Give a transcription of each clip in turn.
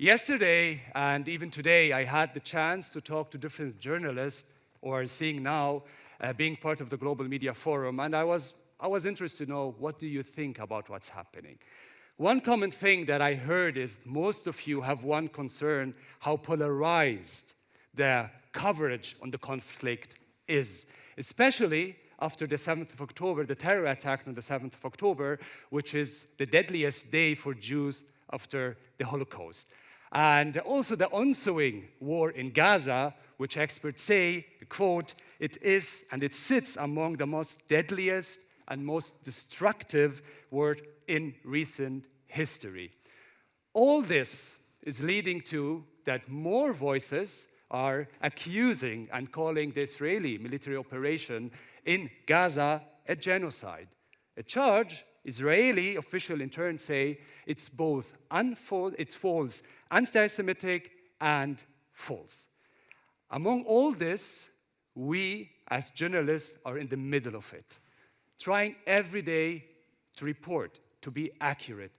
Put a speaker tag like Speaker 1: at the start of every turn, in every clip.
Speaker 1: Yesterday and even today, I had the chance to talk to different journalists, or seeing now, being part of the Global Media Forum, and I was interested to know, what do you think about what's happening? One common thing that I heard is most of you have one concern: how polarized the coverage on the conflict is, especially after the 7th of October, the terror attack on the 7th of October, which is the deadliest day for Jews after the Holocaust. And also the ensuing war in Gaza, which experts say, quote, it is and it sits among the most deadliest and most destructive war in recent history. All this is leading to that more voices are accusing and calling the Israeli military operation in Gaza a genocide. A charge Israeli officials in turn say it's both false, anti-Semitic, and false. Among all this, we as journalists are in the middle of it, trying every day to report, to be accurate,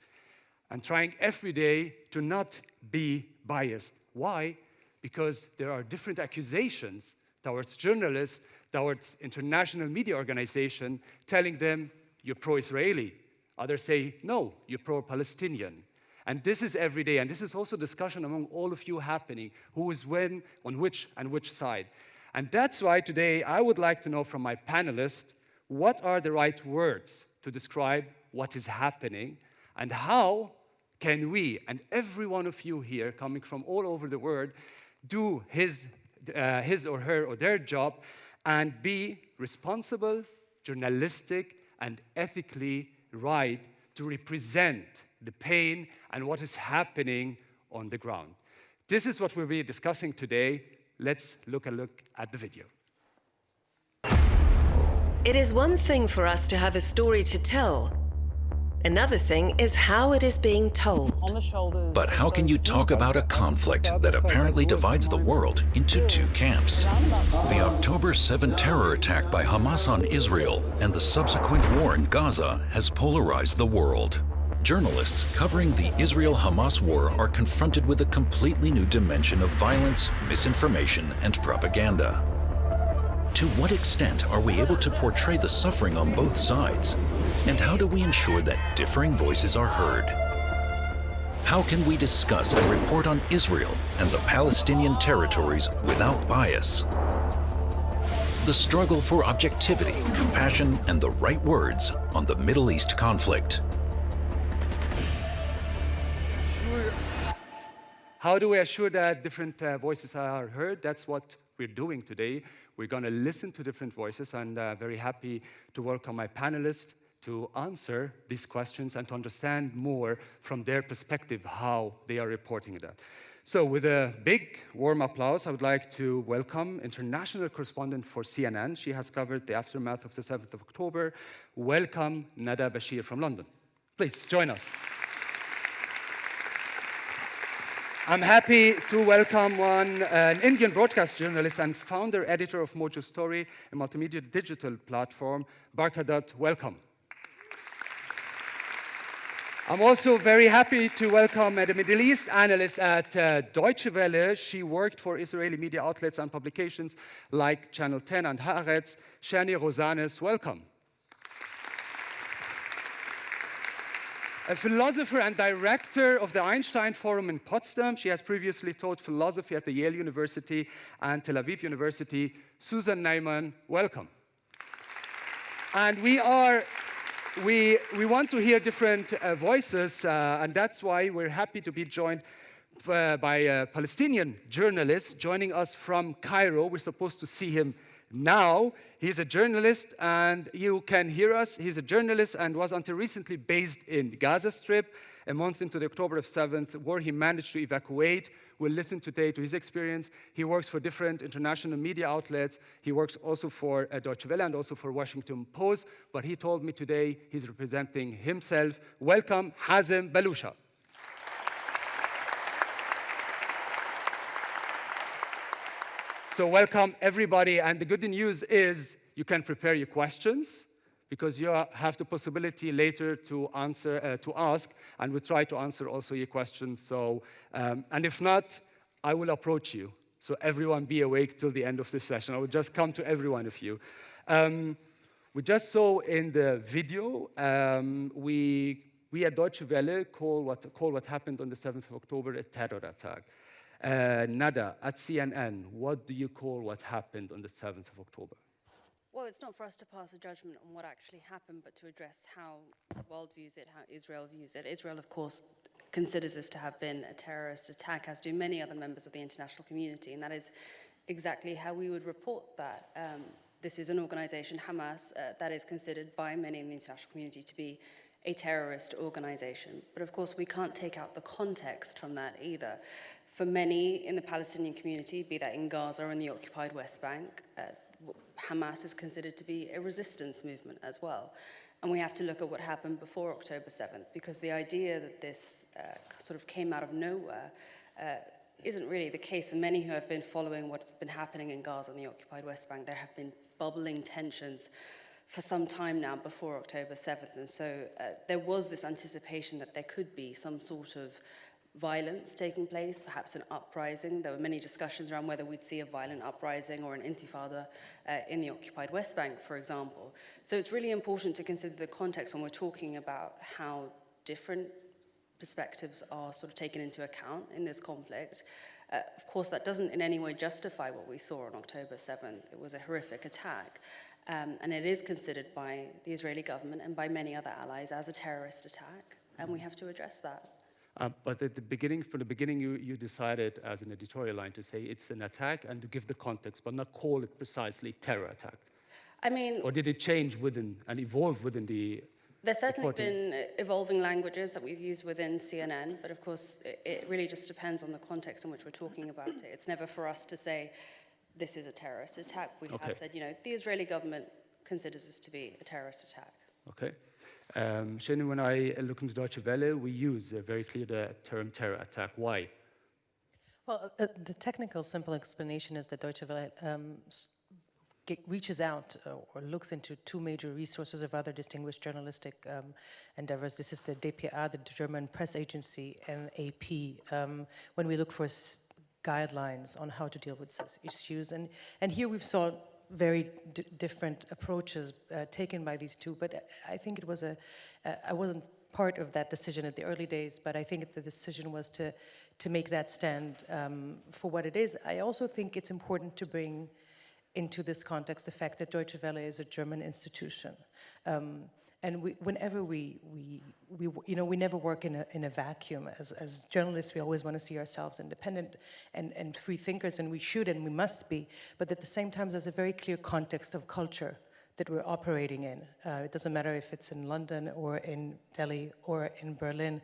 Speaker 1: and trying every day to not be biased. Why? Because there are different accusations towards journalists, towards international media organizations, telling them you're pro-Israeli. Others say, no, you're pro-Palestinian. And this is every day, and this is also discussion among all of you happening, who is when, on which and which side. And that's why today I would like to know from my panelists, what are the right words to describe what is happening, and how can we, and every one of you here coming from all over the world, do his or her or their job and be responsible, journalistic, and ethically right to represent the pain and what is happening on the ground. This is what we'll be discussing today. Let's look at the video.
Speaker 2: It is one thing for us to have a story to tell. Another thing is how it is being told.
Speaker 3: But how can you talk about a conflict that apparently divides the world into two camps? The October 7 terror attack by Hamas on Israel and the subsequent war in Gaza has polarized the world. Journalists covering the Israel-Hamas war are confronted with a completely new dimension of violence, misinformation, and propaganda. To what extent are we able to portray the suffering on both sides? And how do we ensure that differing voices are heard? How can we discuss and report on Israel and the Palestinian territories without bias? The struggle for objectivity, compassion, and the right words on the Middle East conflict.
Speaker 1: How do we assure that different voices are heard? That's what we're doing today. We're going to listen to different voices, and very happy to welcome my panelists to answer these questions and to understand more from their perspective how they are reporting that. So with a big warm applause, I would like to welcome international correspondent for CNN. She has covered the aftermath of the 7th of October. Welcome, Nada Bashir from London. Please join us. I'm happy to welcome an Indian broadcast journalist and founder editor of Mojo Story, a multimedia digital platform. Barkadat, welcome. I'm also very happy to welcome the Middle East analyst at Deutsche Welle. She worked for Israeli media outlets and publications like Channel 10 and Haaretz. Shani Rosanes, welcome. A philosopher and director of the Einstein Forum in Potsdam. She has previously taught philosophy at the Yale University and Tel Aviv University. Susan Neiman, welcome. And we want to hear different voices, and that's why we're happy to be joined by a Palestinian journalist joining us from Cairo. We're supposed to see him now. He's a journalist, and you can hear us. He's a journalist and was until recently based in Gaza Strip. A month into the October 7th war, he managed to evacuate. We'll listen today to his experience. He works for different international media outlets. He works also for Deutsche Welle and also for Washington Post. But he told me today he's representing himself. Welcome, Hazem Balusha. So welcome, everybody. And the good news is you can prepare your questions, because you have the possibility later to answer, to ask, and we'll try to answer also your questions. So, and if not, I will approach you. So everyone be awake till the end of this session. I will just come to every one of you. We just saw in the video, we at Deutsche Welle call what happened on the 7th of October a terror attack. Nada, at CNN, what do you call what happened on the 7th of October?
Speaker 4: Well, it's not for us to pass a judgment on what actually happened, but to address how the world views it, how Israel views it. Israel, of course, considers this to have been a terrorist attack, as do many other members of the international community, and that is exactly how we would report that. This is an organization, Hamas, that is considered by many in the international community to be a terrorist organization. But of course, we can't take out the context from that either. For many in the Palestinian community, be that in Gaza or in the occupied West Bank, Hamas is considered to be a resistance movement as well. And we have to look at what happened before October 7th, because the idea that this sort of came out of nowhere isn't really the case. For many who have been following what's been happening in Gaza and the occupied West Bank, there have been bubbling tensions for some time now before October 7th. And so there was this anticipation that there could be some sort of violence taking place, perhaps an uprising. There were many discussions around whether we'd see a violent uprising or an intifada in the occupied West Bank, for example. So it's really important to consider the context when we're talking about how different perspectives are sort of taken into account in this conflict. Of course, that doesn't in any way justify what we saw on October 7th. It was a horrific attack, and it is considered by the Israeli government and by many other allies as a terrorist attack, and we have to address that.
Speaker 1: But at the beginning, from the beginning, you decided as an editorial line to say it's an attack and to give the context, but not call it precisely terror attack.
Speaker 4: I mean,
Speaker 1: or did it change within and evolve within the?
Speaker 4: There's certainly been evolving languages that we've used within CNN, but of course, it really just depends on the context in which we're talking about it. It's never for us to say this is a terrorist attack. We have said, the Israeli government considers this to be a terrorist attack.
Speaker 1: Okay. Shannon, when I look into Deutsche Welle, we use very clear the term terror attack. Why?
Speaker 5: Well, the technical simple explanation is that Deutsche Welle reaches out or looks into two major resources of other distinguished journalistic endeavors. This is the DPA, the German press agency, and AP, when we look for guidelines on how to deal with issues. And here we've saw very different approaches taken by these two, but I think it was I wasn't part of that decision at the early days, but I think the decision was to make that stand for what it is. I also think it's important to bring into this context the fact that Deutsche Welle is a German institution. And whenever we never work in a vacuum. As journalists, we always want to see ourselves independent and free thinkers, and we should and we must be. But at the same time, there's a very clear context of culture that we're operating in. It doesn't matter if it's in London or in Delhi or in Berlin,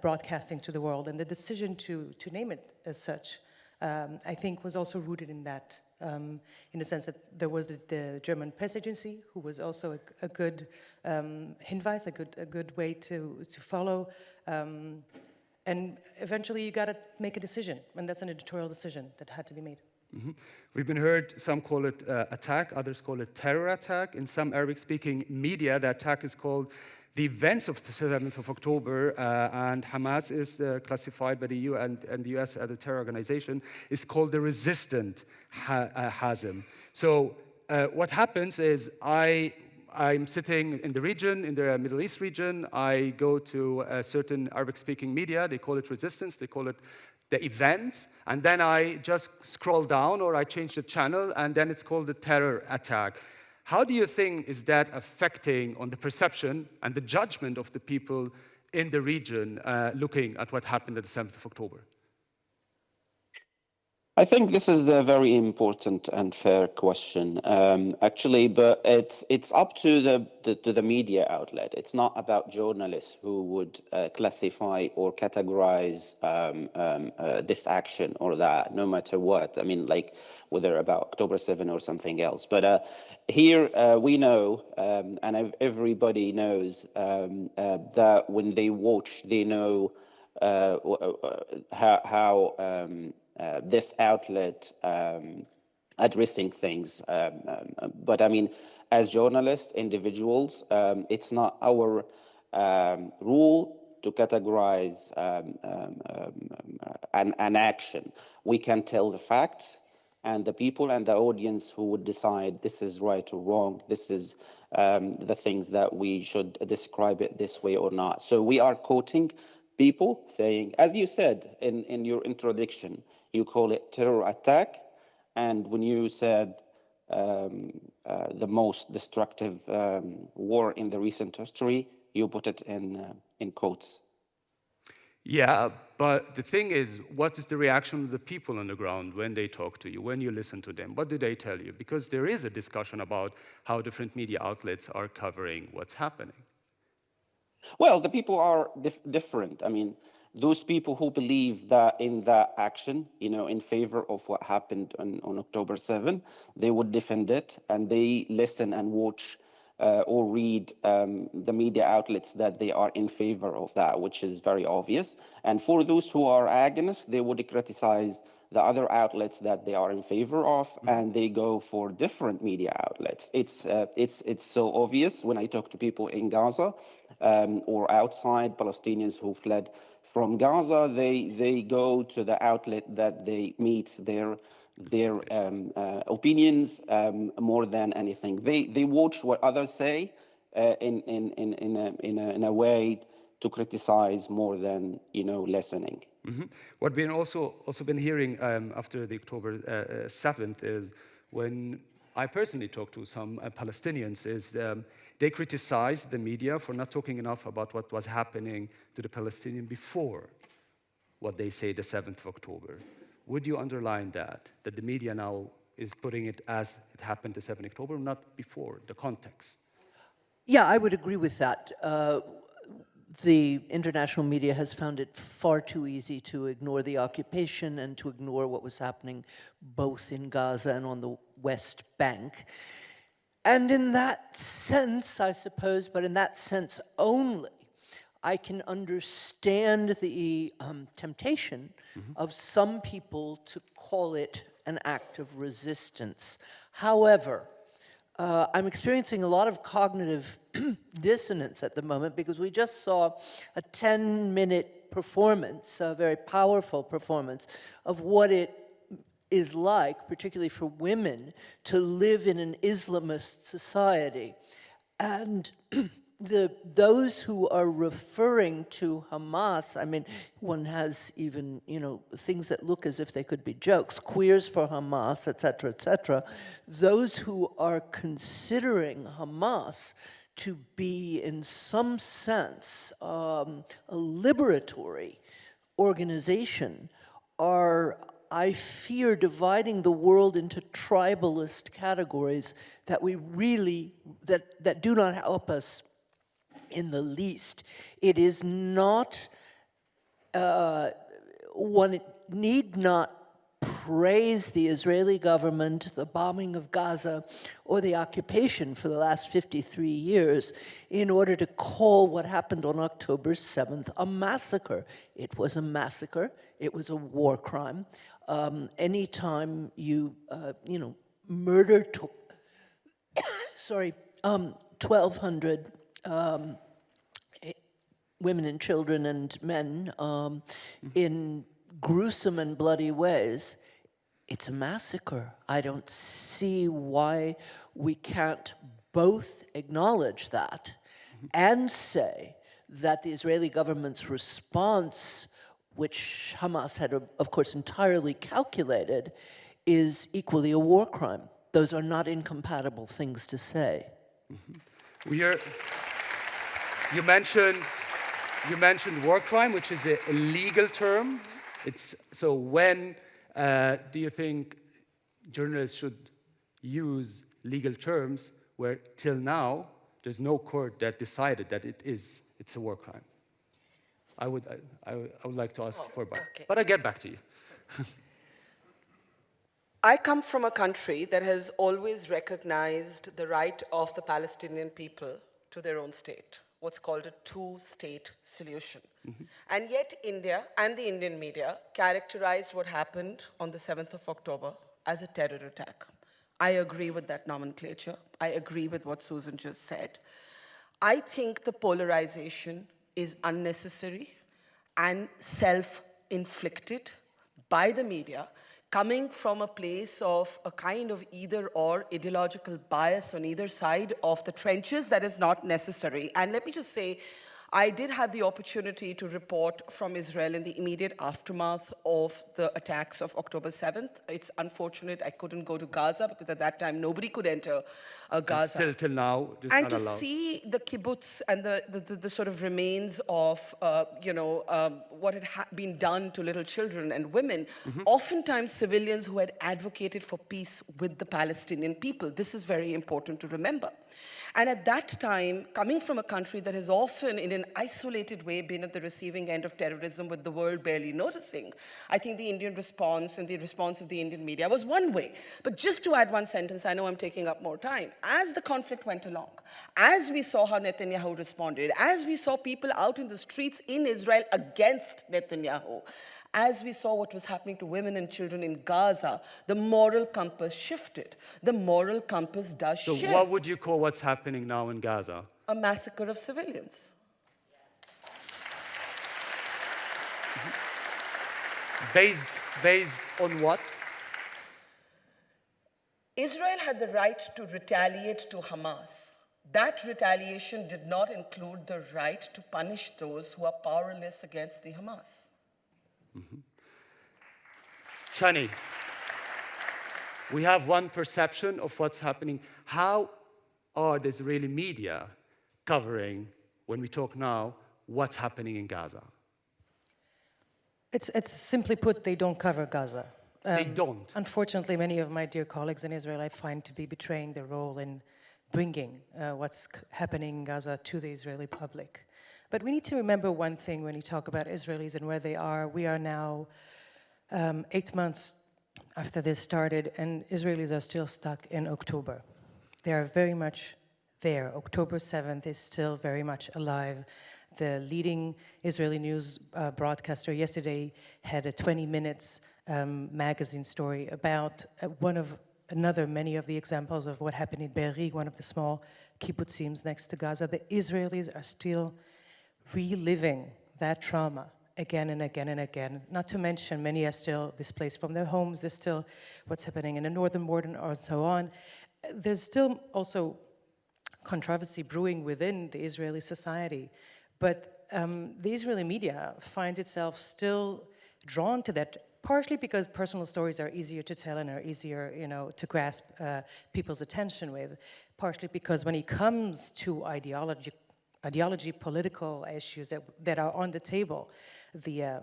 Speaker 5: broadcasting to the world. And the decision to name it as such, I think, was also rooted in that. In the sense that there was the German press agency, who was also a good Hinweis, a good way to follow, and eventually you got to make a decision, and that's an editorial decision that had to be made.
Speaker 1: Mm-hmm. We've been heard, some call it attack, others call it terror attack. In some Arabic-speaking media, the attack is called the events of the 7th of October, and Hamas is classified by the EU and the US as a terror organization, is called the resistant Hazm. So what happens is I'm sitting in the region, in the Middle East region, I go to a certain Arabic-speaking media, they call it resistance, they call it the events, and then I just scroll down or I change the channel, and then it's called the terror attack. How do you think is that affecting on the perception and the judgment of the people in the region looking at what happened at the 7th of October?
Speaker 6: I think this is a very important and fair question, actually, but it's up to the media outlet. It's not about journalists who would classify or categorize this action or that, no matter what. I mean, like whether about October 7 or something else. But here we know, and everybody knows that when they watch, they know how this outlet addressing things. But I mean, as journalists, individuals. It's not our rule to categorize an action. We can tell the facts, and the people and the audience who would decide this is right or wrong, this is the things that we should describe it this way or not. So we are quoting people saying, as you said in your introduction, you call it terror attack, and when you said the most destructive war in the recent history, you put it in quotes.
Speaker 1: Yeah, but the thing is, what is the reaction of the people on the ground when they talk to you, when you listen to them? What do they tell you? Because there is a discussion about how different media outlets are covering what's happening.
Speaker 6: Well, the people are different. I mean, those people who believe that in that action, in favor of what happened on October 7, they would defend it, and they listen and watch or read the media outlets that they are in favor of that, which is very obvious. And for those who are agonists, they would criticize the other outlets that they are in favor of, and they go for different media outlets. It's so obvious when I talk to people in Gaza or outside, Palestinians who fled from Gaza, they go to the outlet that they meet their opinions more than anything. They watch what others say in a way to criticize more than listening.
Speaker 1: Mm-hmm. What we've also been hearing after the October 7th is, when I personally talked to some Palestinians, is they criticized the media for not talking enough about what was happening to the Palestinian before what they say the 7th of October. Would you underline that the media now is putting it as it happened the 7th of October, not before, the context?
Speaker 7: Yeah, I would agree with that. The international media has found it far too easy to ignore the occupation and to ignore what was happening both in Gaza and on the West Bank. And in that sense, I suppose, but in that sense only, I can understand the temptation of some people to call it an act of resistance. However, I'm experiencing a lot of cognitive dissonance at the moment, because we just saw a 10-minute performance, a very powerful performance, of what it is like, particularly for women, to live in an Islamist society. And those who are referring to Hamas, I mean, one has even, things that look as if they could be jokes, queers for Hamas, et cetera, those who are considering Hamas to be, in some sense, a liberatory organization are, I fear, dividing the world into tribalist categories that we really, that do not help us in the least. It is not, one need not praise the Israeli government, the bombing of Gaza, or the occupation for the last 53 years in order to call what happened on October 7th a massacre. It was a massacre. It was a war crime. Anytime you, murder, 1,200 women and children and men in gruesome and bloody ways, it's a massacre. I don't see why we can't both acknowledge that and say that the Israeli government's response, which Hamas had, of course, entirely calculated, is equally a war crime. Those are not incompatible things to say.
Speaker 1: You mentioned war crime, which is a legal term. So when do you think journalists should use legal terms where till now there's no court that decided that it's a war crime? I would like to ask for back, okay. But I get back to you.
Speaker 8: I come from a country that has always recognized the right of the Palestinian people to their own state, what's called a two-state solution. And yet India and the Indian media characterized what happened on the 7th of October as a terror attack. I agree with that nomenclature. I agree with what Susan just said. I think the polarization is unnecessary and self-inflicted by the media, coming from a place of a kind of either-or ideological bias on either side of the trenches that is not necessary. And let me just say, I did have the opportunity to report from Israel in the immediate aftermath of the attacks of October 7th. It's unfortunate I couldn't go to Gaza because at that time nobody could enter Gaza.
Speaker 1: And still till now, it's
Speaker 8: And
Speaker 1: not
Speaker 8: to
Speaker 1: allowed.
Speaker 8: see the kibbutz and the sort of remains of, what had been done to little children and women, oftentimes civilians who had advocated for peace with the Palestinian people. This is very important to remember. And at that time, coming from a country that has often, in an isolated way, been at the receiving end of terrorism with the world barely noticing, I think the Indian response and the response of the Indian media was one way. But just to add one sentence, I know I'm taking up more time. As the conflict went along, as we saw how Netanyahu responded, as we saw people out in the streets in Israel against Netanyahu, as we saw what was happening to women and children in Gaza, the moral compass shifted. The moral compass does shift.
Speaker 1: So what would you call what's happening now in Gaza?
Speaker 8: A massacre of civilians.
Speaker 1: Based on what?
Speaker 8: Israel had the right to retaliate to Hamas. That retaliation did not include the right to punish those who are powerless against the Hamas.
Speaker 1: Chani, we have one perception of what's happening. How are the Israeli media covering, when we talk now, what's happening in Gaza?
Speaker 5: It's simply put, they don't cover Gaza.
Speaker 1: They don't.
Speaker 5: Unfortunately, many of my dear colleagues in Israel I find to be betraying their role in bringing what's happening in Gaza to the Israeli public. But we need to remember one thing when you talk about Israelis and where they are. We are now 8 months after this started, and Israelis are still stuck in October. They are very much there. October 7th is still very much alive. The leading Israeli news broadcaster yesterday had a 20 minutes magazine story about many of the examples of what happened in Be'eri, one of the small kibbutzim next to Gaza. The Israelis are still reliving that trauma again and again and again. Not to mention, many are still displaced from their homes. There's still what's happening in the northern border and so on. There's still also controversy brewing within the Israeli society. But the Israeli media finds itself still drawn to that, partially because personal stories are easier to tell and are easier, to grasp people's attention with. Partially because when it comes to ideology, political issues that are on the table, the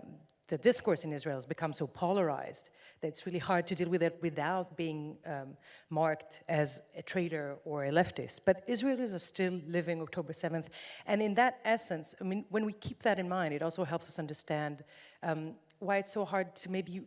Speaker 5: discourse in Israel has become so polarized that it's really hard to deal with it without being marked as a traitor or a leftist. But Israelis are still living October 7th. And in that essence, I mean, when we keep that in mind, it also helps us understand why it's so hard to maybe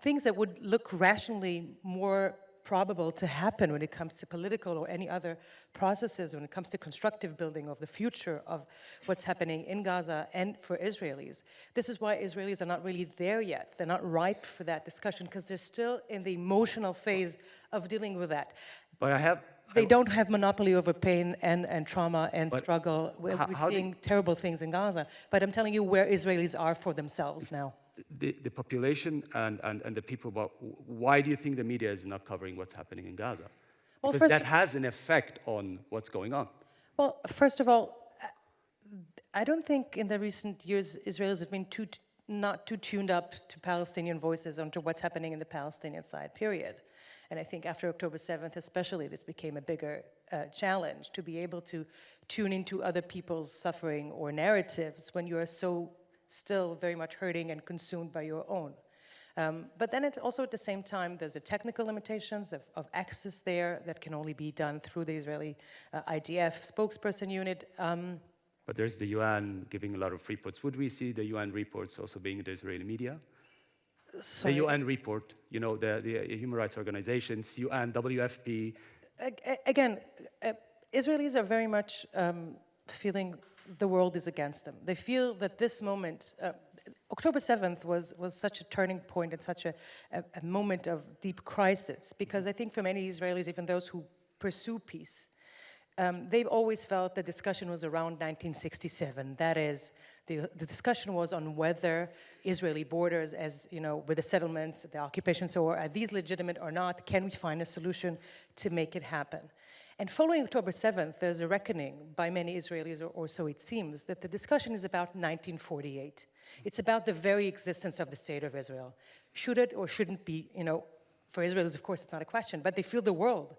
Speaker 5: things that would look rationally more probable to happen when it comes to political or any other processes, when it comes to constructive building of the future of what's happening in Gaza and for Israelis. This is why Israelis are not really there yet. They're not ripe for that discussion because they're still in the emotional phase of dealing with that.
Speaker 1: But
Speaker 5: they don't have monopoly over pain and trauma and struggle. We're seeing terrible things in Gaza. But I'm telling you where Israelis are for themselves now.
Speaker 1: The population and the people, why do you think the media is not covering what's happening in Gaza?
Speaker 5: Well,
Speaker 1: because that has an effect on what's going on.
Speaker 5: Well, first of all, I don't think in the recent years Israelis have been not too tuned up to Palestinian voices onto what's happening in the Palestinian side, period. And I think after October 7th especially, this became a bigger challenge to be able to tune into other people's suffering or narratives when you are so still very much hurting and consumed by your own. But then also at the same time, there's the technical limitations of access there that can only be done through the Israeli IDF spokesperson unit.
Speaker 1: But there's the UN giving a lot of reports. Would we see the UN reports also being in the Israeli media?
Speaker 5: Sorry.
Speaker 1: The UN report, the human rights organizations, UN, WFP.
Speaker 5: Again, Israelis are very much feeling the world is against them. They feel that this moment, October 7th was such a turning point and such a moment of deep crisis, because I think for many Israelis, even those who pursue peace, they've always felt the discussion was around 1967. That is, the discussion was on whether Israeli borders, as you know, with the settlements, the occupation, so are these legitimate or not? Can we find a solution to make it happen? And following October 7th, there's a reckoning by many Israelis, or so it seems, that the discussion is about 1948. It's about the very existence of the state of Israel. Should it or shouldn't be, you know, for Israelis, of course, it's not a question, but they feel the world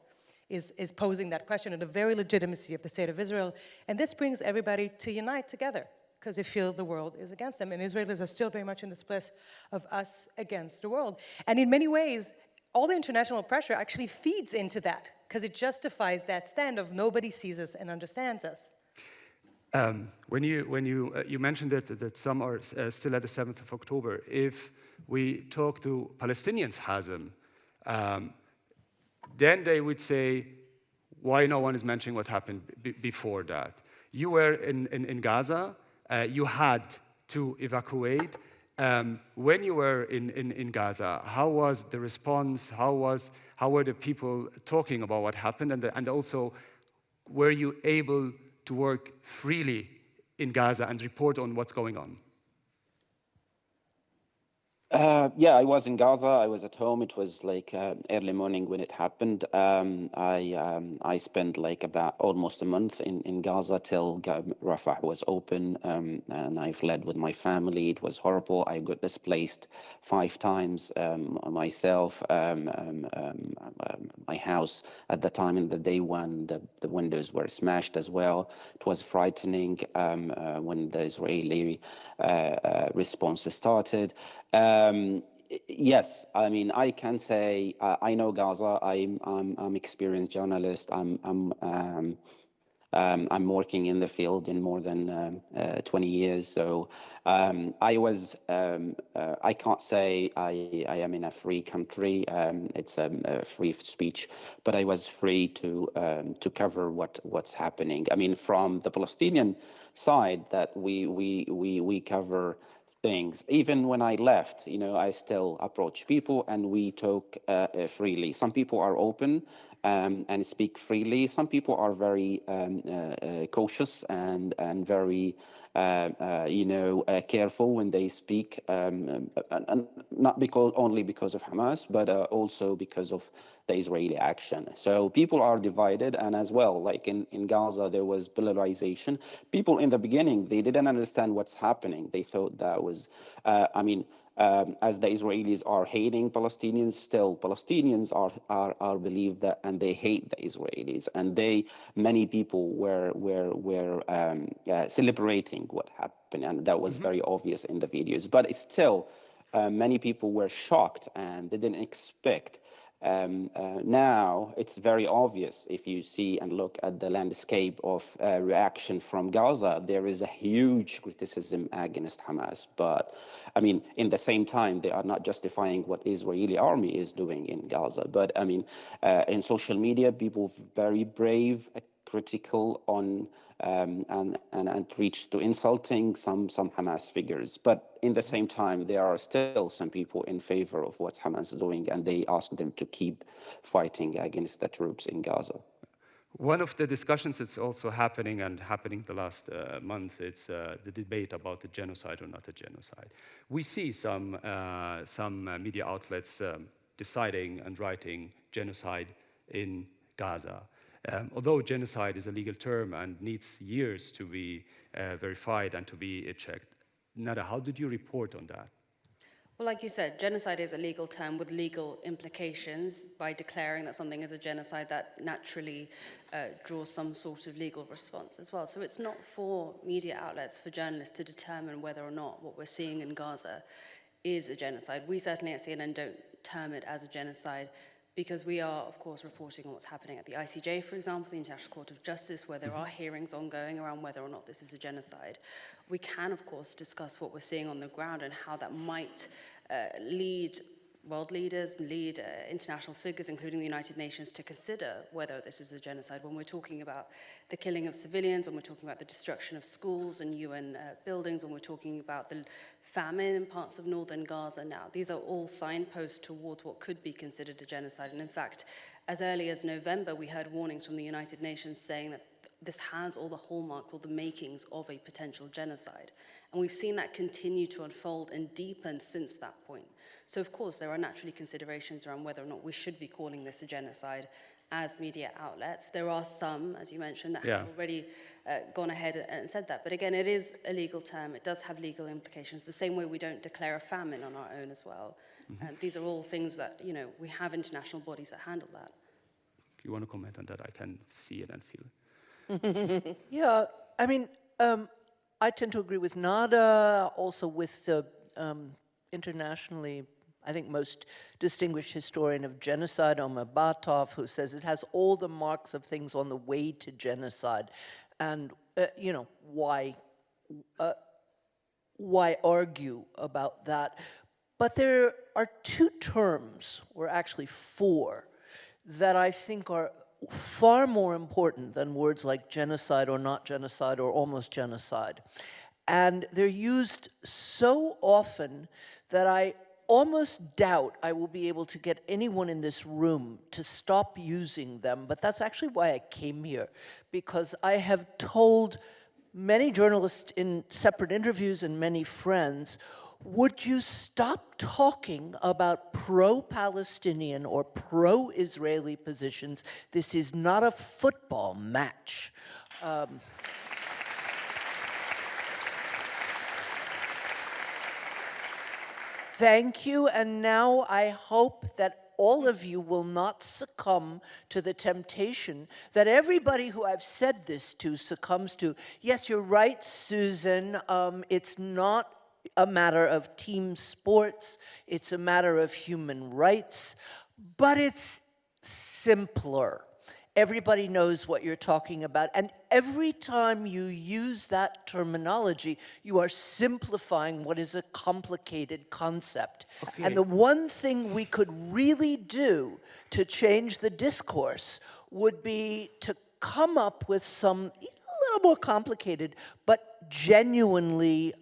Speaker 5: is posing that question, and the very legitimacy of the state of Israel. And this brings everybody to unite together, because they feel the world is against them. And Israelis are still very much in this place of us against the world. And in many ways, all the international pressure actually feeds into that, because it justifies that stand of nobody sees us and understands us.
Speaker 1: When you mentioned that some are still at the 7th of October, if we talk to Palestinians, Hazem, then they would say, why no one is mentioning what happened before that? You were in Gaza, you had to evacuate. When you were in Gaza, how was the response? How were the people talking about what happened? And also, were you able to work freely in Gaza and report on what's going on?
Speaker 6: Yeah, I was in Gaza. I was at home. It was like early morning when it happened. I spent like about almost a month in Gaza till Rafah was open, and I fled with my family. It was horrible. I got displaced 5 times myself. My house at the time in the day when the windows were smashed as well. It was frightening when the Israeli response started. Yes, I mean, I can say I know Gaza. I'm experienced journalist. I'm working in the field in more than 20 years. So I can't say I am in a free country. It's a free speech, but I was free to cover what's happening. I mean, from the Palestinian side, that we cover things. Even when I left, you know, I still approach people and we talk freely. Some people are open and speak freely. Some people are very cautious and very careful when they speak, and not only because of Hamas, but also because of the Israeli action. So people are divided, and as well, like in Gaza, there was polarization. People in the beginning, they didn't understand what's happening. They thought that was, as the Israelis are hating Palestinians, still Palestinians are believe that, and they hate the Israelis, and many people were celebrating what happened, and that was very obvious in the videos. But it's still, many people were shocked and they didn't expect. Now it's very obvious if you see and look at the landscape of reaction from Gaza. There is a huge criticism against Hamas, but I mean, in the same time, they are not justifying what Israeli army is doing in Gaza. But I mean, in social media, people very brave, critical on and reach to insulting some Hamas figures. But in the same time, there are still some people in favor of what Hamas is doing, and they ask them to keep fighting against the troops in Gaza.
Speaker 1: One of the discussions that's also happening the last month, it's the debate about the genocide or not a genocide. We see some media outlets deciding and writing genocide in Gaza. Although genocide is a legal term and needs years to be verified and to be checked. Nada, how did you report on that?
Speaker 4: Well, like you said, genocide is a legal term with legal implications. By declaring that something is a genocide, that naturally draws some sort of legal response as well. So it's not for media outlets, for journalists to determine whether or not what we're seeing in Gaza is a genocide. We certainly at CNN don't term it as a genocide, because we are, of course, reporting on what's happening at the ICJ, for example, the International Court of Justice, where there are hearings ongoing around whether or not this is a genocide. We can, of course, discuss what we're seeing on the ground and how that might lead world leaders, international figures, including the United Nations, to consider whether this is a genocide. When we're talking about the killing of civilians, when we're talking about the destruction of schools and UN buildings, when we're talking about the famine in parts of northern Gaza now, these are all signposts towards what could be considered a genocide. And in fact, as early as November, we heard warnings from the United Nations saying that this has all the hallmarks, all the makings of a potential genocide. And we've seen that continue to unfold and deepen since that point. So of course, there are naturally considerations around whether or not we should be calling this a genocide as media outlets. There are some, as you mentioned, that have already gone ahead and said that. But again, it is a legal term. It does have legal implications, the same way we don't declare a famine on our own as well. And these are all things that, you know, we have international bodies that handle that.
Speaker 1: If you want to comment on that, I can see it and feel it.
Speaker 7: Yeah, I mean, I tend to agree with Nada, also with the internationally, I think, most distinguished historian of genocide, Omar Batov, who says it has all the marks of things on the way to genocide. And, you know, why argue about that? But there are two terms, or actually four, that I think are far more important than words like genocide or not genocide or almost genocide. And they're used so often that I almost doubt I will be able to get anyone in this room to stop using them. But that's actually why I came here, because I have told many journalists in separate interviews and many friends, would you stop talking about pro-Palestinian or pro-Israeli positions? This is not a football match. Thank you, and now I hope that all of you will not succumb to the temptation that everybody who I've said this to succumbs to. Yes, you're right, Susan, it's not a matter of team sports, it's a matter of human rights, but it's simpler. Everybody knows what you're talking about, and every time you use that terminology, you are simplifying what is a complicated concept. Okay. And the one thing we could really do to change the discourse would be to come up with some a little more complicated, but genuinely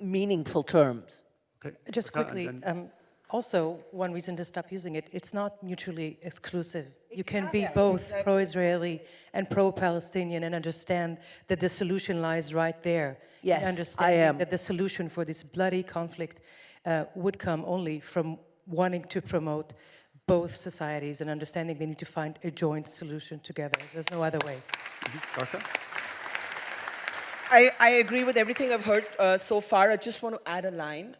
Speaker 7: meaningful terms.
Speaker 1: Okay.
Speaker 5: Just quickly, also, one reason to stop using it, it's not mutually exclusive. You can be both pro-Israeli and pro-Palestinian and understand that the solution lies right there.
Speaker 7: Yes,
Speaker 5: understanding
Speaker 7: I am.
Speaker 5: That the solution for this bloody conflict would come only from wanting to promote both societies and understanding they need to find a joint solution together. There's no other way.
Speaker 1: Gartha?
Speaker 8: I agree with everything I've heard so far. I just want to add a line.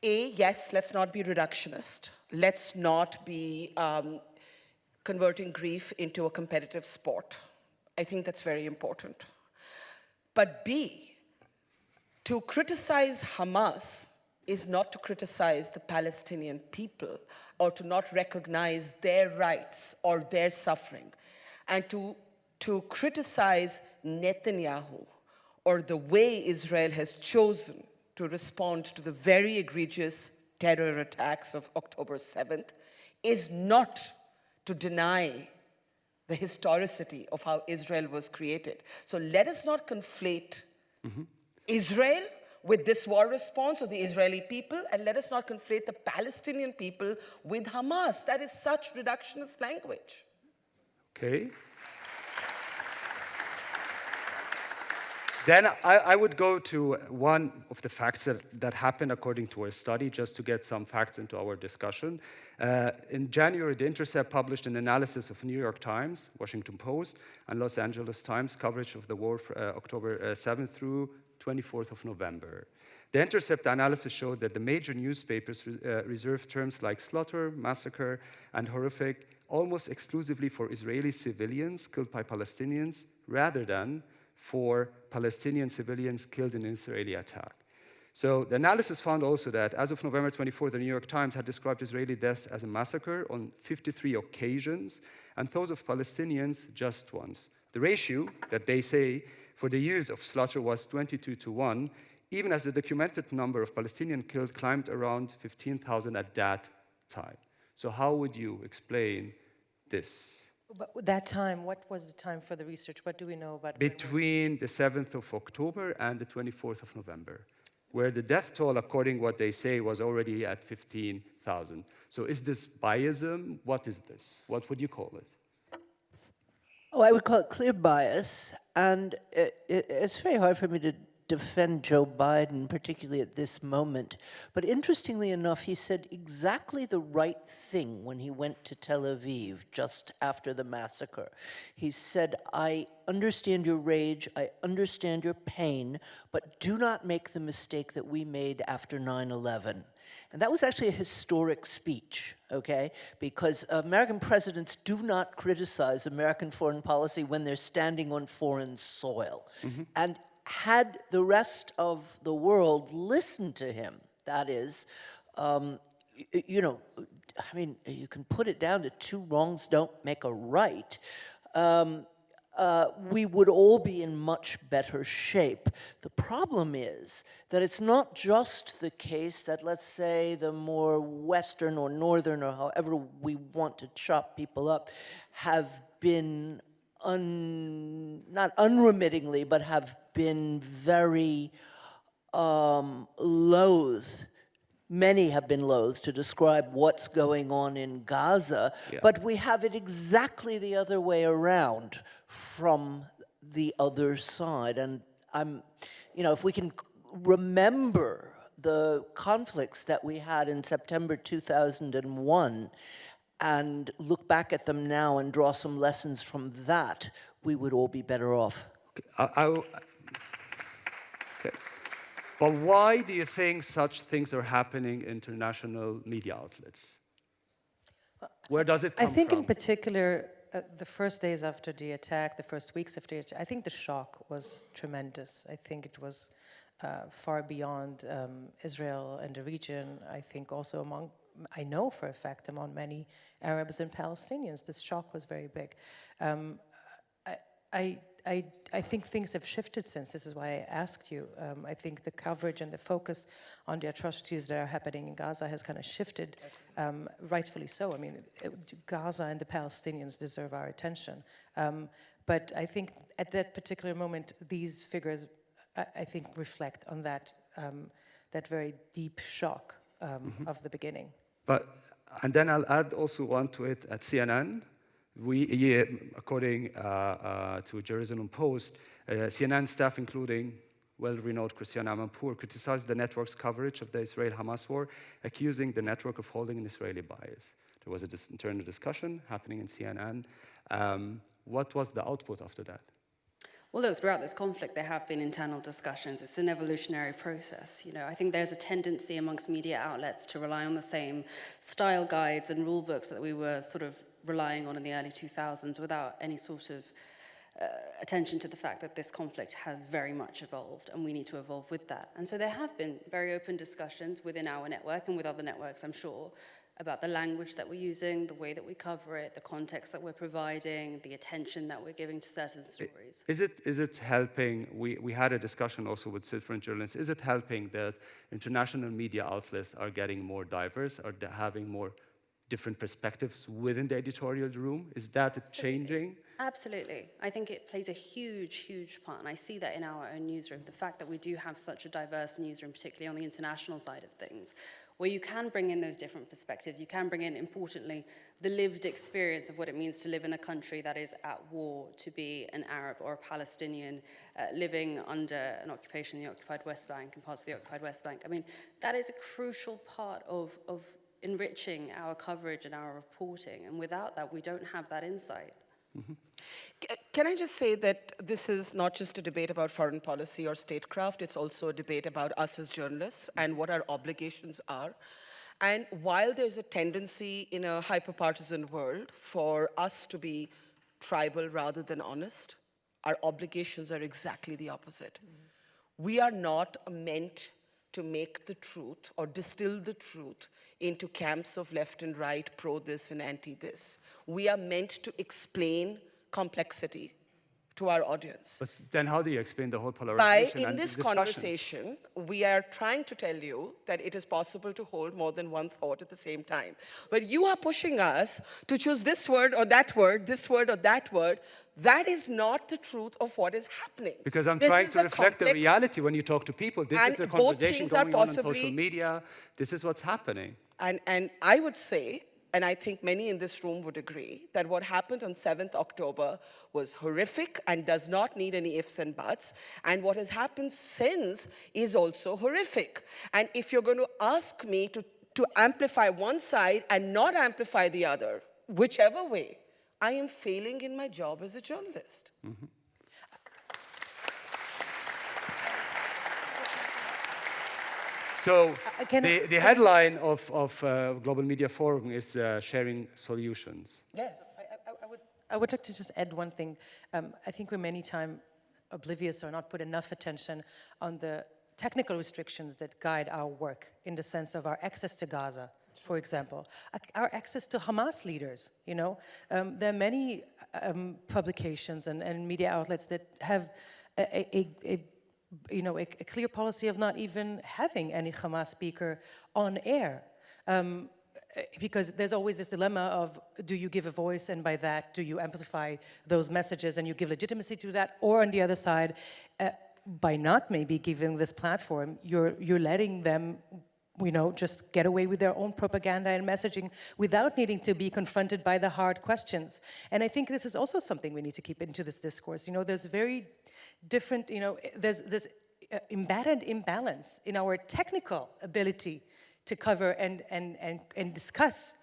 Speaker 8: Yes, let's not be reductionist. Let's not be converting grief into a competitive sport. I think that's very important. But B, to criticize Hamas is not to criticize the Palestinian people or to not recognize their rights or their suffering. And to criticize Netanyahu or the way Israel has chosen to respond to the very egregious terror attacks of October 7th is not to deny the historicity of how Israel was created. So let us not conflate Israel with this war response of the Israeli people, and let us not conflate the Palestinian people with Hamas. That is such reductionist language.
Speaker 1: Okay. Then I would go to one of the facts that happened according to a study, just to get some facts into our discussion. In January, The Intercept published an analysis of New York Times, Washington Post, and Los Angeles Times coverage of the war for, October 7th through 24th of November. The Intercept analysis showed that the major newspapers reserved terms like slaughter, massacre, and horrific almost exclusively for Israeli civilians killed by Palestinians, rather than for Palestinian civilians killed in an Israeli attack. So the analysis found also that as of November 24, the New York Times had described Israeli deaths as a massacre on 53 occasions, and those of Palestinians just once. The ratio that they say for the years of slaughter was 22 to 1, even as the documented number of Palestinians killed climbed around 15,000 at that time. So how would you explain this?
Speaker 5: But that time, what was the time for the research? What do we know about
Speaker 1: Between the 7th of October and the 24th of November, where the death toll, according what they say, was already at 15,000. So is this biasm? What is this? What would you call it?
Speaker 7: Oh, I would call it clear bias, and it's very hard for me to defend Joe Biden, particularly at this moment. But interestingly enough, he said exactly the right thing when he went to Tel Aviv just after the massacre. He said, I understand your rage, I understand your pain, but do not make the mistake that we made after 9/11. And that was actually a historic speech, okay? Because American presidents do not criticize American foreign policy when they're standing on foreign soil. And had the rest of the world listened to him, that is, you know, I mean, you can put it down to two wrongs don't make a right, we would all be in much better shape. The problem is that it's not just the case that, let's say, the more Western or Northern or however we want to chop people up have been not unremittingly, but have been very loath. Many have been loath to describe what's going on in Gaza, but we have it exactly the other way around from the other side. And you know, if we can remember the conflicts that we had in September 2001, and look back at them now and draw some lessons from that, we would all be better off.
Speaker 1: Okay. But why do you think such things are happening in international media outlets? Where does it come from?
Speaker 5: I think in particular, the first days after the attack, the first weeks after the attack, I think the shock was tremendous. I think it was far beyond Israel and the region. I think also among, I know for a fact, among many Arabs and Palestinians, this shock was very big. I think things have shifted since. This is why I asked you. I think the coverage and the focus on the atrocities that are happening in Gaza has kind of shifted, rightfully so. I mean, Gaza and the Palestinians deserve our attention. But I think at that particular moment, these figures, I think, reflect on that, that very deep shock of the beginning.
Speaker 1: And then I'll add also one to it at CNN. According to Jerusalem Post, CNN staff, including well-renowned Christiane Amanpour, criticized the network's coverage of the Israel-Hamas war, accusing the network of holding an Israeli bias. There was an internal discussion happening in CNN. What was the output after that?
Speaker 4: Well, look, throughout this conflict, there have been internal discussions. It's an evolutionary process. You know, I think there's a tendency amongst media outlets to rely on the same style guides and rule books that we were sort of relying on in the early 2000s without any sort of attention to the fact that this conflict has very much evolved and we need to evolve with that. And so there have been very open discussions within our network and with other networks, I'm sure, about the language that we're using, the way that we cover it, the context that we're providing, the attention that we're giving to certain stories.
Speaker 1: Is it helping? We had a discussion also with different journalists. Is it helping that international media outlets are getting more diverse, or having more different perspectives within the editorial room? Is that changing?
Speaker 4: Absolutely. I think it plays a huge, huge part, and I see that in our own newsroom. The fact that we do have such a diverse newsroom, particularly on the international side of things, where you can bring in those different perspectives. You can bring in, importantly, the lived experience of what it means to live in a country that is at war, to be an Arab or a Palestinian living under an occupation in the occupied West Bank and parts of the occupied West Bank. I mean, that is a crucial part of enriching our coverage and our reporting, and without that, we don't have that insight.
Speaker 8: Mm-hmm. Can I just say that this is not just a debate about foreign policy or statecraft, it's also a debate about us as journalists and what our obligations are. And while there's a tendency in a hyper-partisan world for us to be tribal rather than honest, our obligations are exactly the opposite. Mm-hmm. We are not meant to make the truth or distill the truth into camps of left and right, pro this and anti this. We are meant to explain complexity to our audience.
Speaker 1: But then how do you explain the whole
Speaker 8: By,
Speaker 1: polarization
Speaker 8: in
Speaker 1: and
Speaker 8: this
Speaker 1: discussion?
Speaker 8: conversation, we are trying to tell you that it is possible to hold more than one thought at the same time. But you are pushing us to choose this word or that word, this word or that word. That is not the truth of what is happening.
Speaker 1: Because I'm
Speaker 8: This
Speaker 1: trying
Speaker 8: is
Speaker 1: to
Speaker 8: a
Speaker 1: reflect the
Speaker 8: complex-
Speaker 1: reality when you talk to people. This is
Speaker 8: And
Speaker 1: the
Speaker 8: both
Speaker 1: conversation
Speaker 8: things are
Speaker 1: going on social
Speaker 8: possibly-
Speaker 1: media. This is what's happening.
Speaker 8: And I would say, and I think many in this room would agree, that what happened on 7th October was horrific and does not need any ifs and buts. And what has happened since is also horrific. And if you're going to ask me to amplify one side and not amplify the other, whichever way, I am failing in my job as a journalist.
Speaker 1: Mm-hmm. So the headline of Global Media Forum is sharing solutions.
Speaker 8: Yes.
Speaker 5: I would like to just add one thing. I think we're many times oblivious or not put enough attention on the technical restrictions that guide our work in the sense of our access to Gaza, for example, our access to Hamas leaders, you know. There are many publications and media outlets that have a clear policy of not even having any Hamas speaker on air. Because there's always this dilemma of, do you give a voice, and by that, do you amplify those messages and you give legitimacy to that? Or on the other side, by not maybe giving this platform, you're letting them, you know, just get away with their own propaganda and messaging without needing to be confronted by the hard questions. And I think this is also something we need to keep into this discourse. You know, there's very different, you know, there's this embedded imbalance in our technical ability to cover and discuss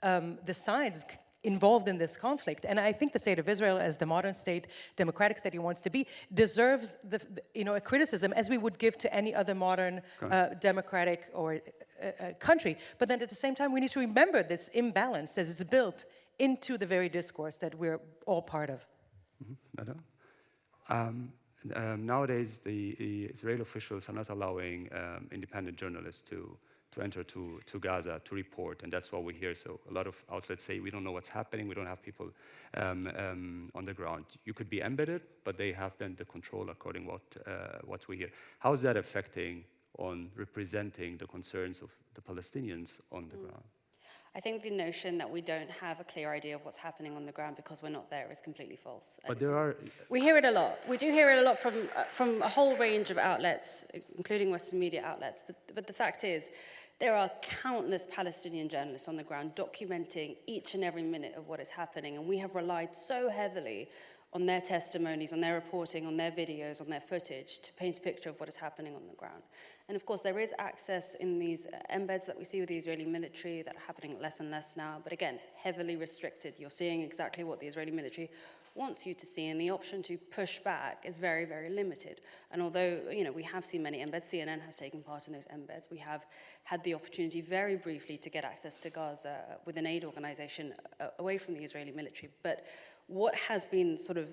Speaker 5: the sides involved in this conflict. And I think the state of Israel, as the modern state, democratic state it wants to be, deserves a criticism as we would give to any other modern democratic or country. But then at the same time, we need to remember this imbalance that is built into the very discourse that we're all part of.
Speaker 1: Nowadays, the Israeli officials are not allowing independent journalists to enter to Gaza to report, and that's what we hear. So a lot of outlets say, we don't know what's happening, we don't have people on the ground. You could be embedded, but they have then the control according what we hear. How is that affecting on representing the concerns of the Palestinians on the ground?
Speaker 4: I think the notion that we don't have a clear idea of what's happening on the ground because we're not there is completely false.
Speaker 1: But there are...
Speaker 4: We hear it a lot. We do hear it a lot from a whole range of outlets, including Western media outlets. But the fact is, there are countless Palestinian journalists on the ground documenting each and every minute of what is happening. And we have relied so heavily on their testimonies, on their reporting, on their videos, on their footage to paint a picture of what is happening on the ground. And of course, there is access in these embeds that we see with the Israeli military that are happening less and less now, but again, heavily restricted. You're seeing exactly what the Israeli military wants you to see, and the option to push back is very, very limited. And although, you know, we have seen many embeds, CNN has taken part in those embeds, we have had the opportunity very briefly to get access to Gaza with an aid organization away from the Israeli military. But what has been sort of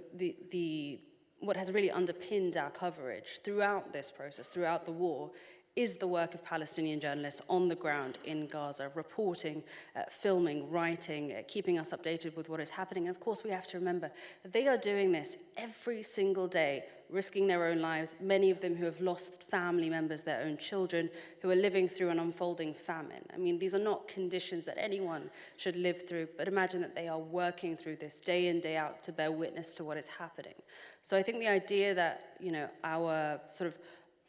Speaker 4: what has really underpinned our coverage throughout this process, throughout the war, is the work of Palestinian journalists on the ground in Gaza, reporting, filming, writing, keeping us updated with what is happening. And of course, we have to remember that they are doing this every single day, risking their own lives, many of them who have lost family members, their own children, who are living through an unfolding famine. I mean, these are not conditions that anyone should live through, but imagine that they are working through this day in, day out to bear witness to what is happening. So I think the idea that, you know, our sort of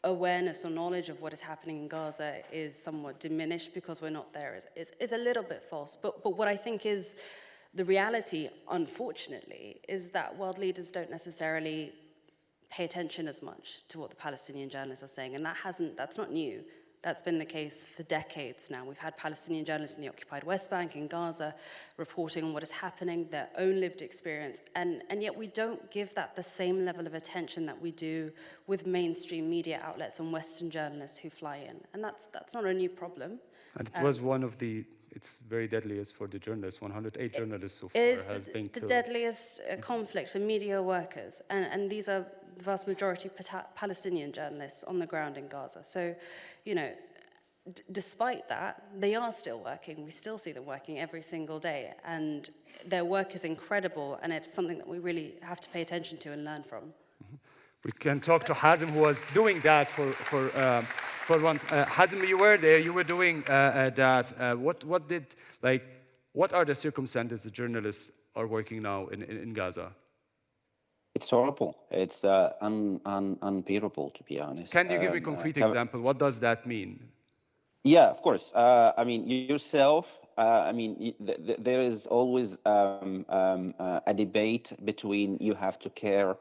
Speaker 4: awareness or knowledge of what is happening in Gaza is somewhat diminished because we're not there is a little bit false. But what I think is the reality, unfortunately, is that world leaders don't necessarily pay attention as much to what the Palestinian journalists are saying. And that's not new. That's been the case for decades now. We've had Palestinian journalists in the occupied West Bank, in Gaza, reporting on what is happening, their own lived experience, and yet we don't give that the same level of attention that we do with mainstream media outlets and Western journalists who fly in. And that's not a new problem.
Speaker 1: And it was one of it's very deadliest for the journalists. 108 journalists so far
Speaker 4: has
Speaker 1: been killed.
Speaker 4: The deadliest conflict for media workers, and these are the vast majority Palestinian journalists on the ground in Gaza. So, you know, despite that, they are still working. We still see them working every single day, and their work is incredible, and it's something that we really have to pay attention to and learn from.
Speaker 1: We can talk to Hazem, who was doing that for one. Hazem, you were there. You were doing that. What are the circumstances the journalists are working now in Gaza?
Speaker 6: It's horrible. It's unbearable, to be honest.
Speaker 1: Can you give me a concrete example? What does that mean?
Speaker 6: Yeah, of course. I mean, yourself. I mean, there is always a debate between you have to care.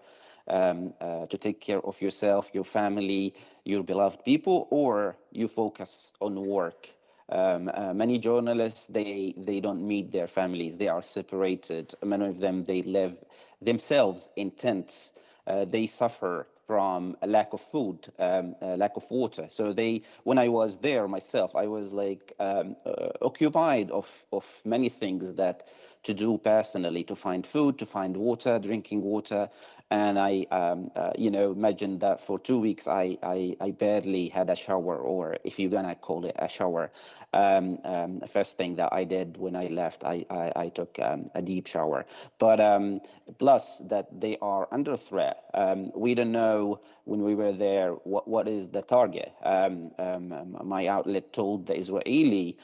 Speaker 6: To take care of yourself, your family, your beloved people, or you focus on work. Many journalists, they don't meet their families. They are separated. Many of them, they live themselves in tents. They suffer from a lack of food, lack of water. So when I was there myself, I was like occupied of many things that to do personally, to find food, to find water, drinking water. And I, imagine that for 2 weeks, I barely had a shower, or if you're gonna call it a shower. The first thing that I did when I left, I took a deep shower. But plus that they are under threat. We don't know when we were there what is the target. My outlet told the Israeli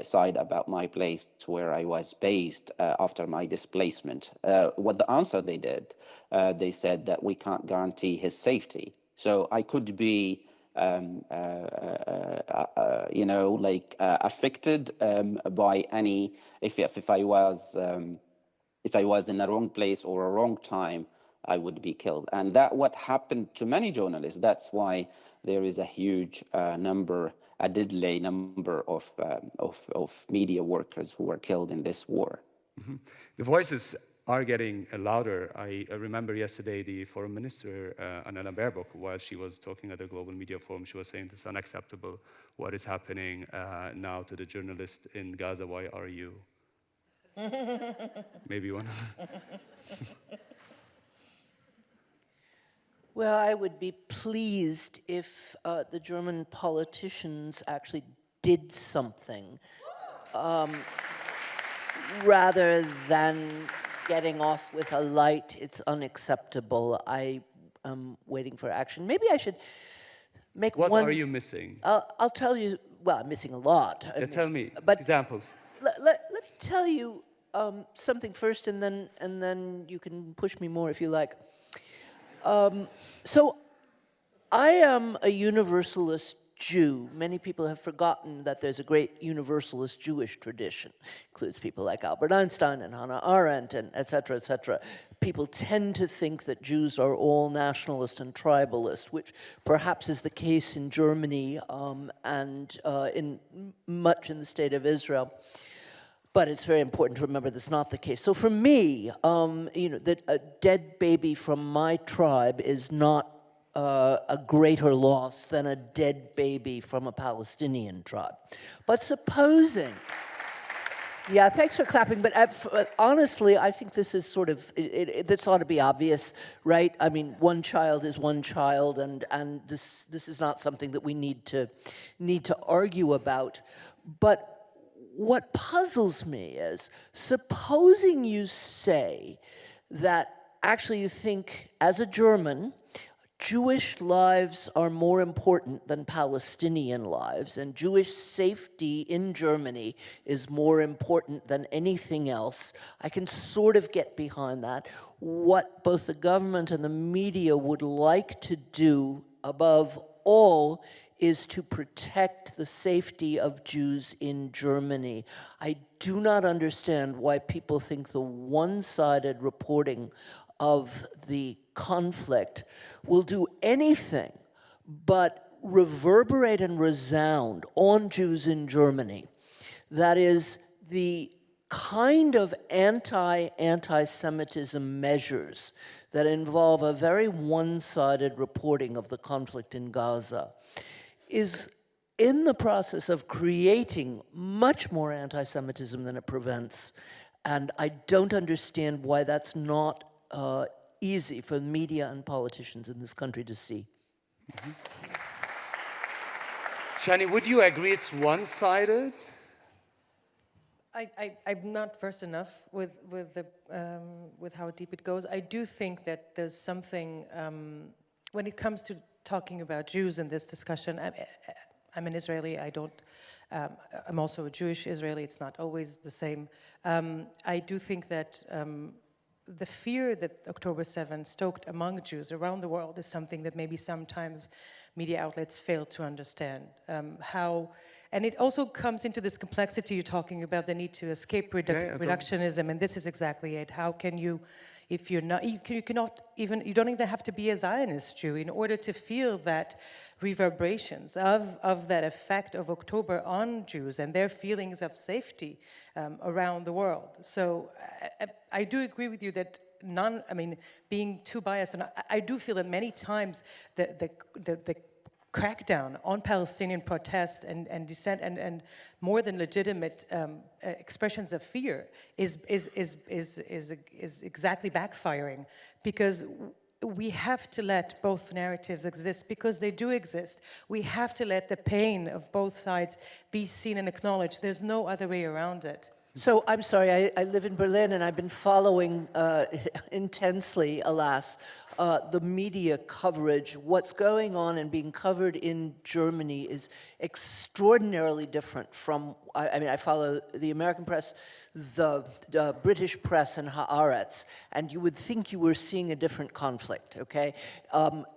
Speaker 6: side about my place where I was based after my displacement. What the answer they did, they said that we can't guarantee his safety. So I could be, affected by any if I was in a wrong place or a wrong time, I would be killed. And that what happened to many journalists. That's why there is a huge a deadly number of media workers who were killed in this war.
Speaker 1: Mm-hmm. The voices are getting louder. I remember yesterday the foreign minister, Annalena Baerbock, while she was talking at the Global Media Forum, she was saying it's unacceptable what is happening now to the journalists in Gaza. Why are you? Maybe one.
Speaker 7: Well, I would be pleased if the German politicians actually did something rather than getting off with a light, it's unacceptable. I am waiting for action. Maybe I should make one...
Speaker 1: What are you missing?
Speaker 7: I'll tell you, well, I'm missing a lot.
Speaker 1: Tell me,
Speaker 7: but
Speaker 1: examples.
Speaker 7: Let me tell you something first, and then you can push me more if you like. So I am a universalist Jew. Many people have forgotten that there's a great universalist Jewish tradition. Includes people like Albert Einstein and Hannah Arendt and et cetera, et cetera. People tend to think that Jews are all nationalist and tribalist, which perhaps is the case in Germany and in much in the state of Israel. But it's very important to remember that's not the case. So for me, that a dead baby from my tribe is not a greater loss than a dead baby from a Palestinian tribe. But supposing, yeah, thanks for clapping, but honestly, I think this is sort of, this ought to be obvious, right? I mean, one child is one child, and this is not something that we need to argue about. But what puzzles me is, supposing you say that actually you think, as a German, Jewish lives are more important than Palestinian lives, and Jewish safety in Germany is more important than anything else. I can sort of get behind that. What both the government and the media would like to do, above all, is to protect the safety of Jews in Germany. I do not understand why people think the one-sided reporting of the conflict will do anything but reverberate and resound on Jews in Germany. That is, the kind of anti-Semitism measures that involve a very one-sided reporting of the conflict in Gaza is in the process of creating much more anti-Semitism than it prevents. And I don't understand why that's not easy for media and politicians in this country to see.
Speaker 1: Mm-hmm. Shani, would you agree it's one-sided?
Speaker 5: I'm not versed enough with how deep it goes. I do think that there's something, when it comes to talking about Jews in this discussion, I'm an Israeli, I'm also a Jewish Israeli, it's not always the same. I do think that the fear that October 7 stoked among Jews around the world is something that maybe sometimes media outlets fail to understand. And it also comes into this complexity you're talking about, the need to escape reductionism, and this is exactly it. How can you, if you're not, you don't even have to be a Zionist Jew in order to feel that reverberations of that effect of October on Jews and their feelings of safety around the world. So I do agree with you that being too biased, and I do feel that many times the crackdown on Palestinian protest and dissent and more than legitimate expressions of fear is exactly backfiring, because we have to let both narratives exist because they do exist. We have to let the pain of both sides be seen and acknowledged. There's no other way around it.
Speaker 7: So I'm sorry, I live in Berlin and I've been following intensely, alas, the media coverage. What's going on and being covered in Germany is extraordinarily different from, I follow the American press, the British press and Haaretz, and you would think you were seeing a different conflict, okay?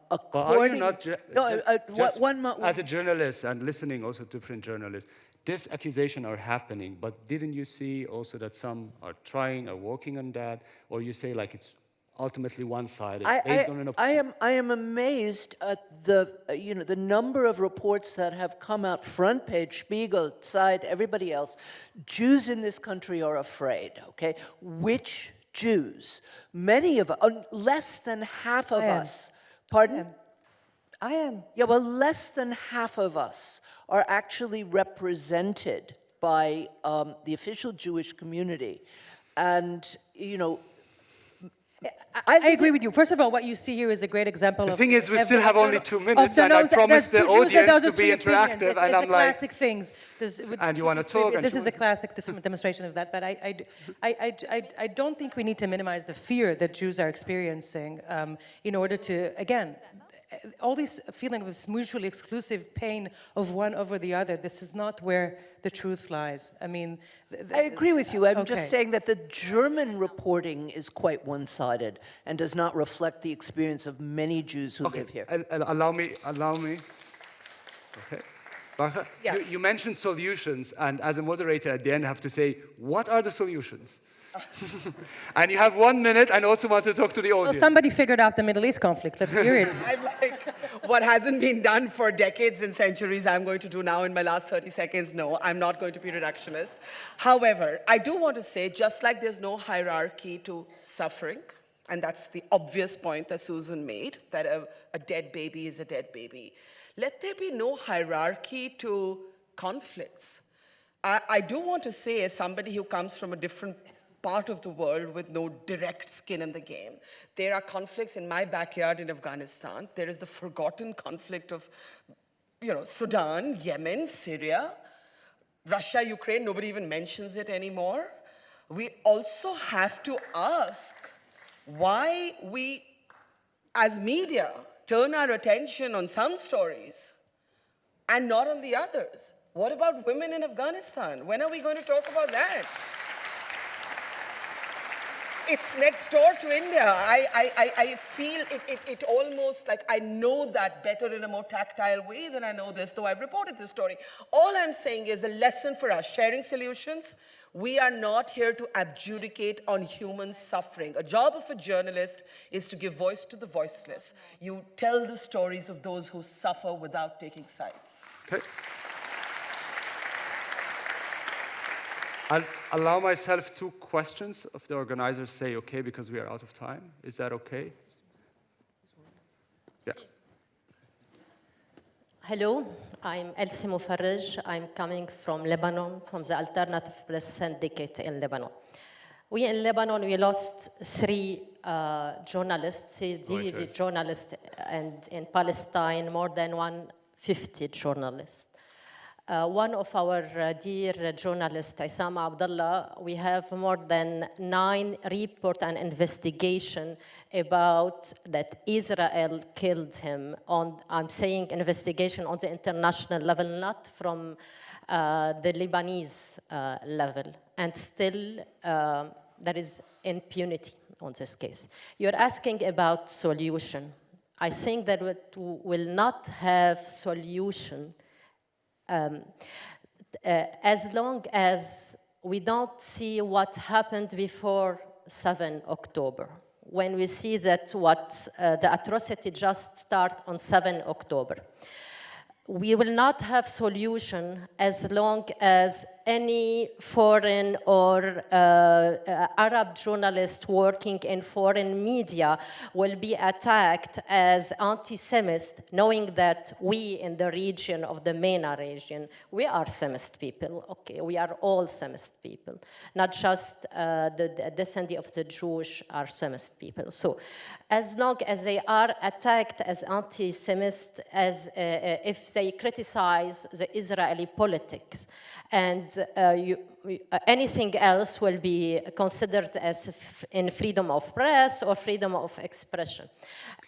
Speaker 1: According,
Speaker 7: as
Speaker 1: a journalist and listening also to different journalists, this accusation are happening, but didn't you see also that some are trying or working on that, or you say like it's ultimately one-sided based on an opinion?
Speaker 7: I am amazed at the number of reports that have come out, front page, Spiegel, Zeit, everybody else. Jews in this country are afraid, okay? Which Jews? Many of less than half of us. Pardon?
Speaker 5: I am.
Speaker 7: Yeah, well, less than half of us are actually represented by the official Jewish community. And,
Speaker 5: I agree with you. First of all, what you see here is a great example of...
Speaker 1: The thing is, we still have only 2 minutes, and I promised the audience to be interactive, and I'm like...
Speaker 5: classic things.
Speaker 1: And you want to talk.
Speaker 5: This is a classic demonstration of that, but I don't think we need to minimize the fear that Jews are experiencing in order to, again, all this feeling of this mutually exclusive pain of one over the other, this is not where the truth lies. I mean...
Speaker 7: I agree with you. I'm just saying that the German reporting is quite one-sided and does not reflect the experience of many Jews who live here.
Speaker 1: Allow me. Okay. Barcha, you mentioned solutions, and as a moderator at the end I have to say, what are the solutions? And you have 1 minute, and also want to talk to the audience.
Speaker 5: Well, somebody figured out the Middle East conflict. Let's hear it.
Speaker 8: I'm like, what hasn't been done for decades and centuries, I'm going to do now in my last 30 seconds. No, I'm not going to be reductionist. However, I do want to say, just like there's no hierarchy to suffering, and that's the obvious point that Susan made, that a dead baby is a dead baby. Let there be no hierarchy to conflicts. I do want to say, as somebody who comes from a different part of the world with no direct skin in the game, there are conflicts in my backyard in Afghanistan. There is the forgotten conflict of, Sudan, Yemen, Syria, Russia, Ukraine. Nobody even mentions it anymore. We also have to ask why we, as media, turn our attention on some stories and not on the others. What about women in Afghanistan? When are we going to talk about that? It's next door to India. I feel it almost like I know that better in a more tactile way than I know this, though I've reported this story. All I'm saying is the lesson for us, sharing solutions. We are not here to adjudicate on human suffering. A job of a journalist is to give voice to the voiceless. You tell the stories of those who suffer without taking sides.
Speaker 1: Okay. I'll allow myself 2 questions if the organizers say okay, because we are out of time. Is that okay? Yeah.
Speaker 9: Hello, I'm Elsie Mufarrej. I'm coming from Lebanon, from the Alternative Press Syndicate in Lebanon. We in Lebanon, we lost 3 journalists, journalists, and in Palestine, more than 150 journalists. One of our dear journalists, Isam Abdullah, we have more than 9 reports and investigation about that Israel killed him on, I'm saying investigation on the international level, not from the Lebanese level. And still, there is impunity on this case. You're asking about solution. I think that we will not have solution as long as we don't see what happened before 7 October. When we see that the atrocity just started on 7 October. We will not have solution as long as any foreign or Arab journalist working in foreign media will be attacked as anti-Semist, knowing that we in the region of the MENA region, we are Semist people, okay, we are all Semist people, not just the descendants of the Jewish are Semist people. So as long as they are attacked as anti-Semist, as if they criticize the Israeli politics, and anything else will be considered as in freedom of press or freedom of expression.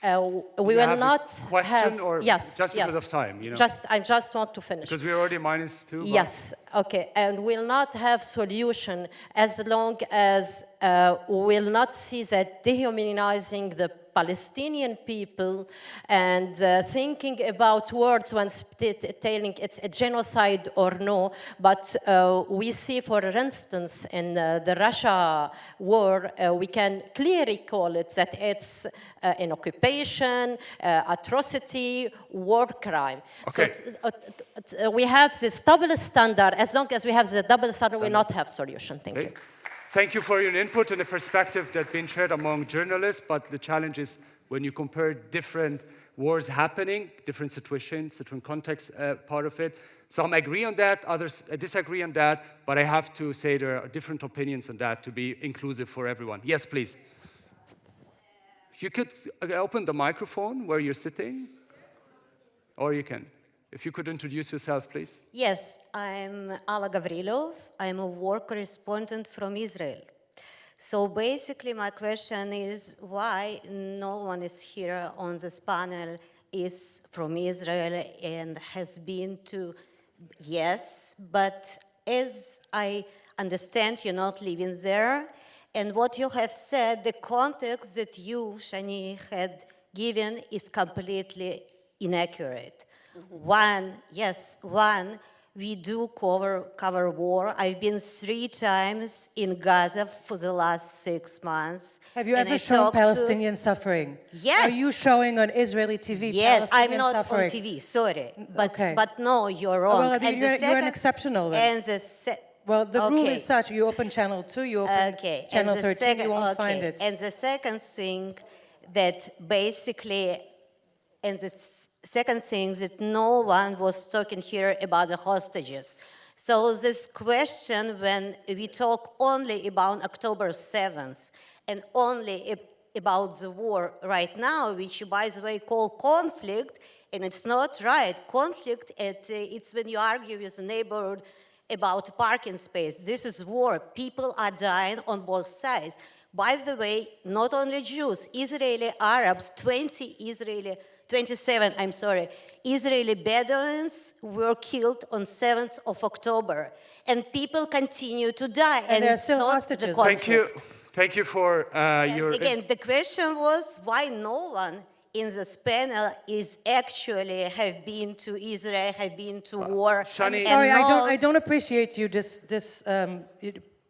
Speaker 9: We will not
Speaker 1: question
Speaker 9: have,
Speaker 1: or
Speaker 9: yes,
Speaker 1: just because
Speaker 9: yes.
Speaker 1: of time, you know?
Speaker 9: I just want to finish.
Speaker 1: Because we're already -2.
Speaker 9: Yes, okay, and we'll not have solution as long as we'll not see that dehumanizing the Palestinian people and thinking about words when telling it's a genocide or no, but we see, for instance, in the Russia war, we can clearly call it that it's an occupation, atrocity, war crime.
Speaker 1: Okay.
Speaker 9: So we have this double standard. As long as we have the double standard, we will not have solution. Thank you.
Speaker 1: Thank you for your input and the perspective that's been shared among journalists, but the challenge is when you compare different wars happening, different situations, different contexts, part of it. Some agree on that, others disagree on that, but I have to say there are different opinions on that to be inclusive for everyone. Yes, please. You could open the microphone where you're sitting, or you can. If you could introduce yourself, please.
Speaker 10: Yes, I'm Alla Gavrilov. I'm a war correspondent from Israel. So basically my question is why no one is here on this panel is from Israel and has been to, yes, but as I understand, you're not living there. And what you have said, the context that you, Shani, had given is completely inaccurate. One, we do cover war. I've been 3 times in Gaza for the last 6 months.
Speaker 5: Have you ever shown Palestinian suffering?
Speaker 10: Yes.
Speaker 5: Are you showing on Israeli TV
Speaker 10: yes,
Speaker 5: Palestinian
Speaker 10: I'm not
Speaker 5: suffering?
Speaker 10: on TV, sorry. But,
Speaker 5: okay.
Speaker 10: but no, you're wrong.
Speaker 5: Well, you're an exceptional then. Well, the rule is such, you open channel 2, you open channel 13, you won't find it.
Speaker 10: And the second thing that basically, and the second thing that no one was talking here about the hostages. So this question, when we talk only about October 7th and only about the war right now, which you, by the way, call conflict, and it's not right. Conflict, it's when you argue with the neighborhood about parking space. This is war. People are dying on both sides. By the way, not only Jews, Israeli Arabs, 27 Israeli Bedouins were killed on 7th of October. And people continue to die.
Speaker 5: And they're still hostages.
Speaker 1: Thank you for your...
Speaker 10: Again, the question was why no one in this panel is actually have been to Israel, have been to war.
Speaker 1: Shani,
Speaker 5: sorry, I don't appreciate you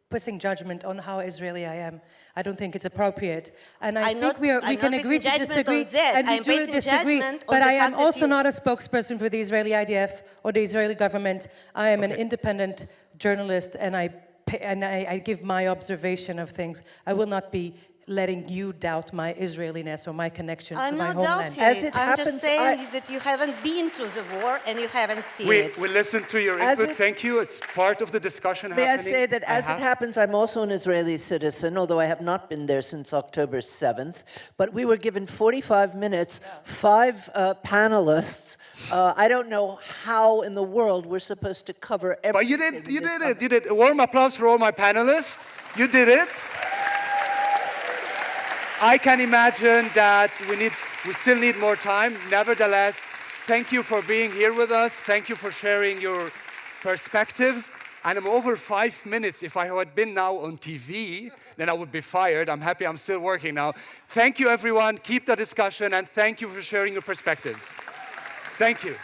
Speaker 5: putting judgment on how Israeli I am. I don't think it's appropriate. And I think we can agree to disagree, and we do disagree, but I am also not a spokesperson for the Israeli IDF or the Israeli government. I am an independent journalist, and I give my observation of things. I will not be letting you doubt my Israeliness or my connection
Speaker 10: I'm
Speaker 5: to my
Speaker 10: not
Speaker 5: homeland.
Speaker 10: doubting
Speaker 7: As
Speaker 10: it.
Speaker 7: it
Speaker 10: I'm
Speaker 7: happens,
Speaker 10: just saying that you haven't been to the war and you haven't seen it.
Speaker 1: We listened to your
Speaker 7: As
Speaker 1: input.
Speaker 7: it-
Speaker 1: Thank you. It's part of the discussion
Speaker 7: May
Speaker 1: happening.
Speaker 7: I say that as it happens, I'm also an Israeli citizen, although I have not been there since October 7th. But we were given 45 minutes, 5 panelists. I don't know how in the world we're supposed to cover everything.
Speaker 1: But you did it. A warm applause for all my panelists. You did it. I can imagine that we still need more time. Nevertheless, thank you for being here with us. Thank you for sharing your perspectives. And I'm over 5 minutes. If I had been now on TV, then I would be fired. I'm happy I'm still working now. Thank you, everyone. Keep the discussion, and thank you for sharing your perspectives. Thank you.